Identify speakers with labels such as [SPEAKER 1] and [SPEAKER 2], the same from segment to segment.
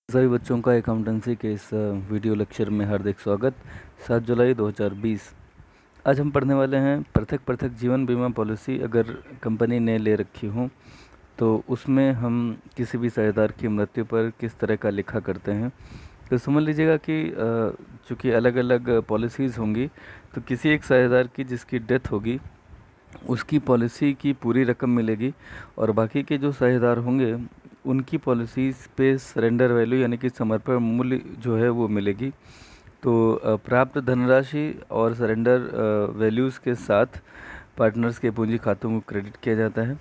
[SPEAKER 1] सभी बच्चों का अकाउंटेंसी के इस वीडियो लेक्चर में हार्दिक स्वागत। 7 जुलाई 2020। आज हम पढ़ने वाले हैं पृथक पृथक जीवन बीमा पॉलिसी अगर कंपनी ने ले रखी हो तो उसमें हम किसी भी साझेदार की मृत्यु पर किस तरह का लिखा करते हैं। तो समझ लीजिएगा कि चूँकि अलग अलग पॉलिसीज़ होंगी तो किसी एक साझेदार की जिसकी डेथ होगी उसकी पॉलिसी की पूरी रकम मिलेगी और बाकी के जो साझेदार होंगे उनकी पॉलिसीज़ पे सरेंडर वैल्यू यानी कि समर्पण मूल्य जो है वो मिलेगी। तो प्राप्त धनराशि और सरेंडर वैल्यूज़ के साथ पार्टनर्स के पूंजी खातों को क्रेडिट किया जाता है।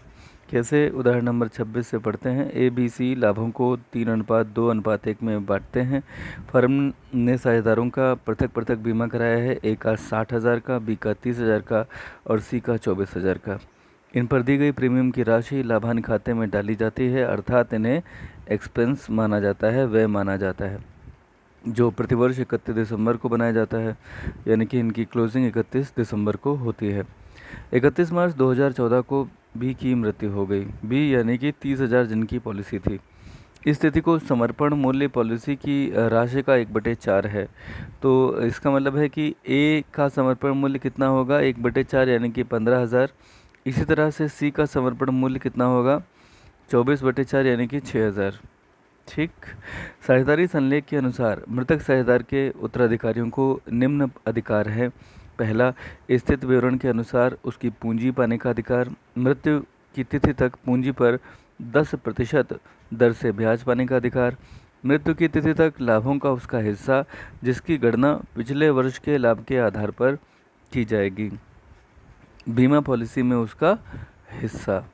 [SPEAKER 1] कैसे, उदाहरण नंबर 26 से पढ़ते हैं। ABC लाभों को 3:2:1 में बांटते हैं। फर्म ने साझेदारों का पृथक पृथक बीमा कराया है, ए का 60,000 का, बी का 30,000 का और सी का 24,000 का। इन पर दी गई प्रीमियम की राशि लाभांश खाते में डाली जाती है, अर्थात इन्हें एक्सपेंस माना जाता है, व्यय माना जाता है, जो प्रतिवर्ष 31 दिसंबर को बनाया जाता है, यानी कि इनकी क्लोजिंग 31 दिसंबर को होती है। 31 मार्च 2014 को बी की मृत्यु हो गई। बी यानी कि 30,000 जिनकी पॉलिसी थी। इस स्थिति को समर्पण मूल्य पॉलिसी की राशि का 1/4 है। तो इसका मतलब है कि ए का समर्पण मूल्य कितना होगा, 1/4 यानी कि 15,000। इसी तरह से सी का समर्पण मूल्य कितना होगा, 24/4 यानी कि 6,000। ठीक। साझेदारी संलेख के अनुसार मृतक साझेदार के उत्तराधिकारियों को निम्न अधिकार है। पहला, स्थित विवरण के अनुसार उसकी पूंजी पाने का अधिकार। मृत्यु की तिथि तक पूंजी पर 10% दर से ब्याज पाने का अधिकार। मृत्यु की तिथि तक लाभों का उसका हिस्सा, जिसकी गणना पिछले वर्ष के लाभ के आधार पर की जाएगी। बीमा पॉलिसी में उसका हिस्सा।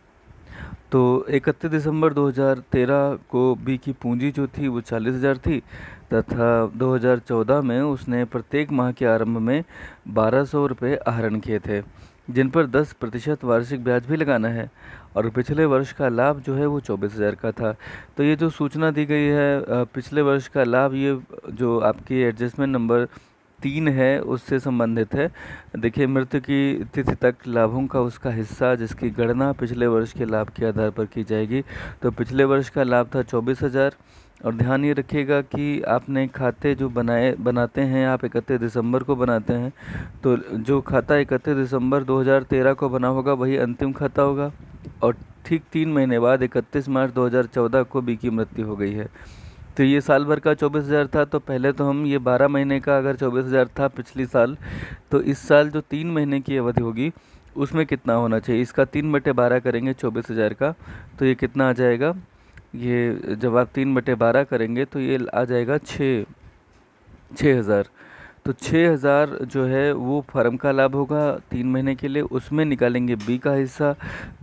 [SPEAKER 1] तो 31 दिसंबर 2013 को बी की पूंजी जो थी वो 40,000 थी तथा 2014 में उसने प्रत्येक माह के आरंभ में 1,200 रुपये आहरण किए थे, जिन पर 10% वार्षिक ब्याज भी लगाना है, और पिछले वर्ष का लाभ जो है वो 24,000 का था। तो ये जो सूचना दी गई है पिछले वर्ष का लाभ, ये जो आपकी एडजस्टमेंट नंबर 3 है उससे संबंधित है। देखिए, मृत्यु की तिथि तक लाभों का उसका हिस्सा, जिसकी गणना पिछले वर्ष के लाभ के आधार पर की जाएगी। तो पिछले वर्ष का लाभ था 24,000। और ध्यान ये रखिएगा कि आपने खाते जो बनाते हैं, आप 31 दिसंबर को बनाते हैं, तो जो खाता 31 दिसंबर 2013 को बना होगा वही अंतिम खाता होगा। और ठीक 3 महीने बाद 31 मार्च 2014 को बी की मृत्यु हो गई है। तो ये साल भर का 24,000 था, तो पहले तो हम ये 12 महीने का अगर 24,000 था पिछली साल, तो इस साल जो 3 महीने की अवधि होगी उसमें कितना होना चाहिए, इसका 3/12 करेंगे 24,000 का, तो ये कितना आ जाएगा, ये जब आप 3/12 करेंगे तो ये आ जाएगा 6,000। तो 6,000 जो है वो फर्म का लाभ होगा 3 महीने के लिए, उसमें निकालेंगे बी का हिस्सा।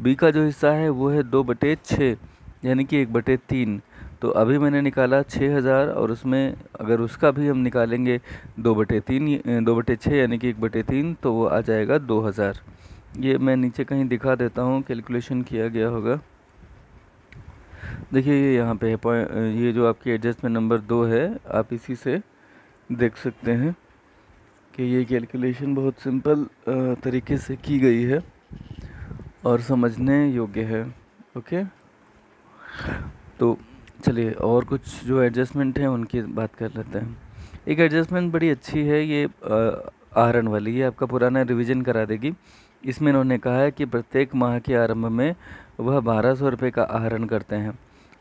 [SPEAKER 1] बी का जो हिस्सा है वो है 2/6 यानी कि 1/3। तो अभी मैंने निकाला 6,000 और उसमें अगर उसका भी हम निकालेंगे 2/3 2/6 यानी कि 1/3, तो वो आ जाएगा 2,000। ये मैं नीचे कहीं दिखा देता हूँ, कैलकुलेशन किया गया होगा। देखिए ये यहाँ पे है, ये जो आपकी एडजस्टमेंट नंबर 2 है, आप इसी से देख सकते हैं कि ये कैलकुलेशन बहुत सिंपल तरीके से की गई है और समझने योग्य है। ओके, तो चलिए और कुछ जो एडजस्टमेंट हैं उनकी बात कर लेते हैं। एक एडजस्टमेंट बड़ी अच्छी है, ये आहरण वाली, ये आपका पुराना रिवीजन करा देगी। इसमें उन्होंने कहा है कि प्रत्येक माह के आरंभ में वह 1,200 रुपये का आहरण करते हैं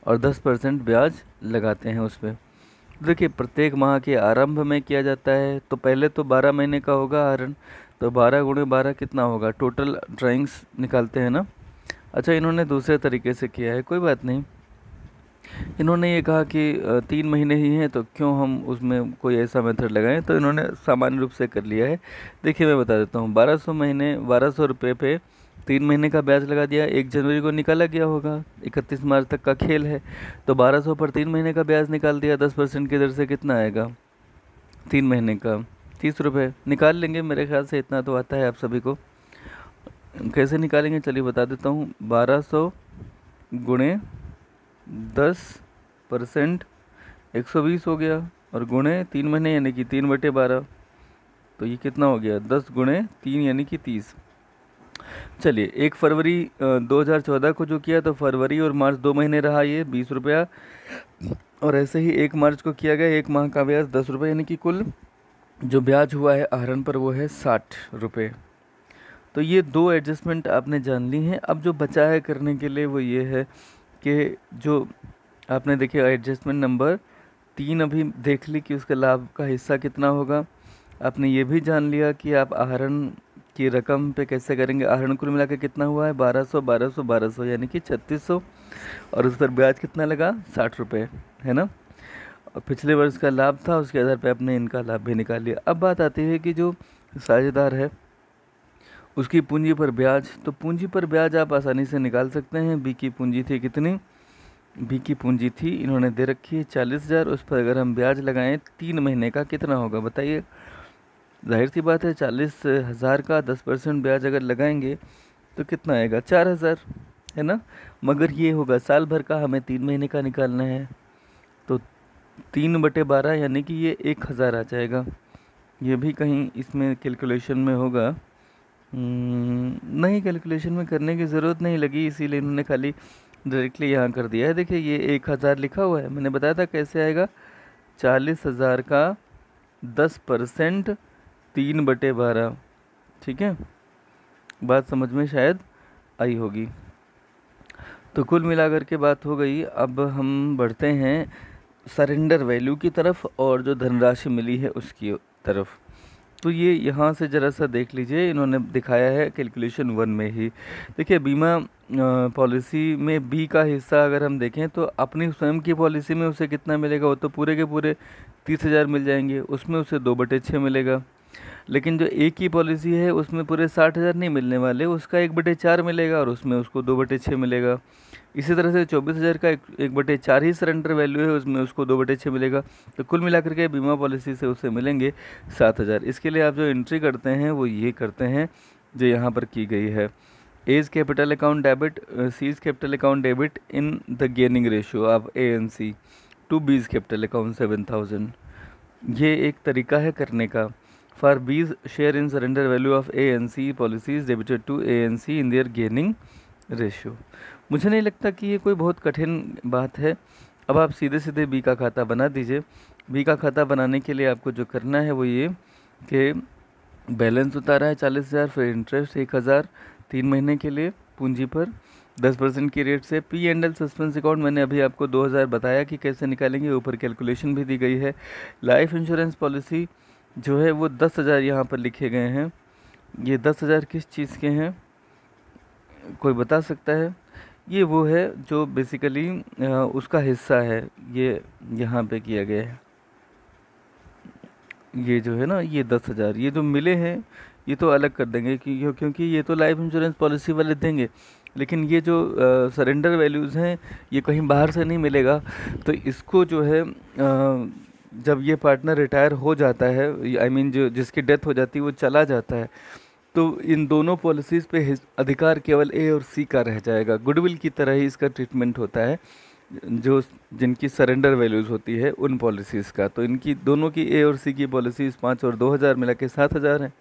[SPEAKER 1] और 10% ब्याज लगाते हैं उस पर। देखिए, प्रत्येक माह के आरंभ में किया जाता है, तो पहले तो 12 महीने का होगा आहरण, तो 12 × 12 कितना होगा, टोटल ड्राइंग्स निकालते हैं ना। अच्छा, इन्होंने दूसरे तरीके से किया है, कोई बात नहीं। इन्होंने ये कहा कि 3 महीने ही हैं तो क्यों हम उसमें कोई ऐसा मेथड लगाएं, तो इन्होंने सामान्य रूप से कर लिया है। देखिए मैं बता देता हूँ, 1,200 रुपये पे 3 महीने का ब्याज लगा दिया, 1 जनवरी को निकाला गया होगा, 31 मार्च तक का खेल है, तो 1,200 पर 3 महीने का ब्याज निकाल दिया, 10% की दर से कितना आएगा, 3 महीने का 30 रुपये निकाल लेंगे, मेरे ख्याल से इतना तो आता है आप सभी को। कैसे निकालेंगे चलिए बता देता हूँ, 1,200 गुणे 10% 120 हो गया, और गुणे 3 महीने यानी कि 3/12, तो ये कितना हो गया, 10 गुणे 3 यानी कि 30। चलिए 1 फरवरी 2014 को जो किया, तो फरवरी और मार्च 2 महीने रहा ये 20 रुपया, और ऐसे ही 1 मार्च को किया गया। 1 माह का ब्याज 10 रुपये, यानी कि कुल जो ब्याज हुआ है आहरण पर वो है 60 रुपये। तो ये 2 एडजस्टमेंट आपने जान ली हैं। अब जो बचा है करने के लिए वो ये है कि जो आपने देखिए एडजस्टमेंट नंबर 3 अभी देख ली कि उसके लाभ का हिस्सा कितना होगा। आपने ये भी जान लिया कि आप आहरण की रकम पे कैसे करेंगे। आहरण कुल मिला के कितना हुआ है 1200 1200 1200 यानी कि 3600, और उस पर ब्याज कितना लगा 60 रुपये, है ना। और पिछले वर्ष का लाभ था, उसके आधार पे आपने इनका लाभ भी निकाल लिया। अब बात आती है कि जो साझेदार है उसकी पूंजी पर ब्याज। तो पूंजी पर ब्याज आप आसानी से निकाल सकते हैं। बी की पूंजी थी कितनी, बी की पूंजी थी इन्होंने दे रखी है 40,000। उस पर अगर हम ब्याज लगाएं 3 महीने का कितना होगा बताइए। जाहिर सी बात है 40,000 का 10% ब्याज अगर लगाएंगे तो कितना आएगा 4,000, है ना। मगर ये होगा साल भर का, हमें 3 महीने का निकालना है तो 3/12 यानी कि ये 1,000 आ जाएगा। ये भी कहीं इसमें कैलकुलेशन में होगा, नहीं कैलकुलेशन में करने की ज़रूरत नहीं लगी, इसीलिए इन्होंने खाली डायरेक्टली यहाँ कर दिया है। देखिए ये 1,000 लिखा हुआ है, मैंने बताया था कैसे आएगा। 40,000 का 10% 3/12, ठीक है। बात समझ में शायद आई होगी। तो कुल मिलाकर के बात हो गई। अब हम बढ़ते हैं सरेंडर वैल्यू की तरफ और जो धनराशि मिली है उसकी तरफ। तो ये यहाँ से ज़रा सा देख लीजिए, इन्होंने दिखाया है कैलकुलेशन 1 में ही। देखिए बीमा पॉलिसी में बी का हिस्सा अगर हम देखें तो अपनी स्वयं की पॉलिसी में उसे कितना मिलेगा, वो तो पूरे के पूरे 30,000 मिल जाएंगे, उसमें उसे 2/6 मिलेगा। लेकिन जो ए की पॉलिसी है उसमें पूरे 60,000 नहीं मिलने वाले, उसका 1/4 मिलेगा और उसमें उसको 2/6 मिलेगा। इसी तरह से 24,000 का 1/4 ही सरेंडर वैल्यू है, उसमें उसको 2/6 मिलेगा। तो कुल मिलाकर के बीमा पॉलिसी से उसे मिलेंगे 7,000। इसके लिए आप जो एंट्री करते हैं वो ये करते हैं जो यहाँ पर की गई है। A's capital account debit, C's capital account debit in the gaining ratio of ANC to B's capital account 7,000। ये एक तरीका है करने का। For B's share in surrender value of ANC policies debited to ANC in their gaining ratio. मुझे नहीं लगता कि ये कोई बहुत कठिन बात है। अब आप सीधे सीधे बी का खाता बना दीजिए। बी का खाता बनाने के लिए आपको जो करना है वो ये कि बैलेंस उतारा है 40,000, फिर इंटरेस्ट 1,000 3 महीने के लिए पूंजी पर 10% की रेट से। P&L सस्पेंस अकाउंट मैंने अभी आपको 2,000 बताया कि कैसे निकालेंगे, ऊपर कैलकुलेशन भी दी गई है। लाइफ इंश्योरेंस पॉलिसी जो है वो 10,000 यहाँ पर लिखे गए हैं। ये 10,000 किस चीज़ के हैं कोई बता सकता है? ये वो है जो बेसिकली उसका हिस्सा है, ये यहाँ पे किया गया है। ये जो है ना ये 10,000 ये जो मिले हैं ये तो अलग कर देंगे क्योंकि ये तो लाइफ इंश्योरेंस पॉलिसी वाले देंगे, लेकिन ये जो सरेंडर वैल्यूज़ हैं ये कहीं बाहर से नहीं मिलेगा। तो इसको जो है जब ये पार्टनर रिटायर हो जाता है, आई मीन जो जिसकी डेथ हो जाती है वो चला जाता है, तो इन दोनों पॉलिसीज़ पे अधिकार केवल ए और सी का रह जाएगा। गुडविल की तरह ही इसका ट्रीटमेंट होता है जो जिनकी सरेंडर वैल्यूज़ होती है उन पॉलिसीज़ का। तो इनकी दोनों की ए और सी की पॉलिसीज़ 5 और 2,000 मिला के 7,000 है,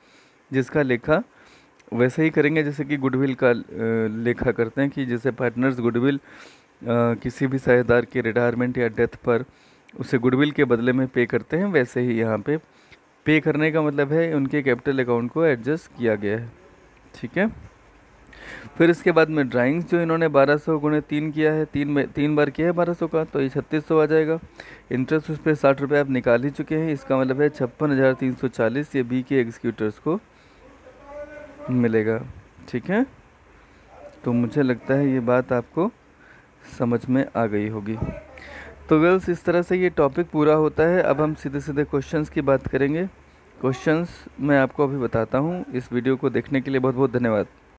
[SPEAKER 1] जिसका लेखा वैसे ही करेंगे जैसे कि गुडविल का लेखा करते हैं कि जैसे पार्टनर्स गुडविल किसी भी साझेदार के रिटायरमेंट या डेथ पर उसे गुडविल के बदले में पे करते हैं, वैसे ही यहाँ पे पे करने का मतलब है उनके कैपिटल अकाउंट को एडजस्ट किया गया है, ठीक है। फिर इसके बाद में ड्राइंग्स जो इन्होंने 1200 × 3 किया है, 3 बार किया है 1200 का, तो ये 3600 आ जाएगा। इंटरेस्ट उस पर 60 रुपये आप निकाल ही चुके हैं, इसका मतलब है 56,340 ये बी के एग्जीक्यूटर्स को मिलेगा, ठीक है। तो मुझे लगता है ये बात आपको समझ में आ गई होगी। तो गर्ल्स इस तरह से ये टॉपिक पूरा होता है। अब हम सीधे सीधे क्वेश्चंस की बात करेंगे। क्वेश्चंस मैं आपको अभी बताता हूँ। इस वीडियो को देखने के लिए बहुत बहुत धन्यवाद।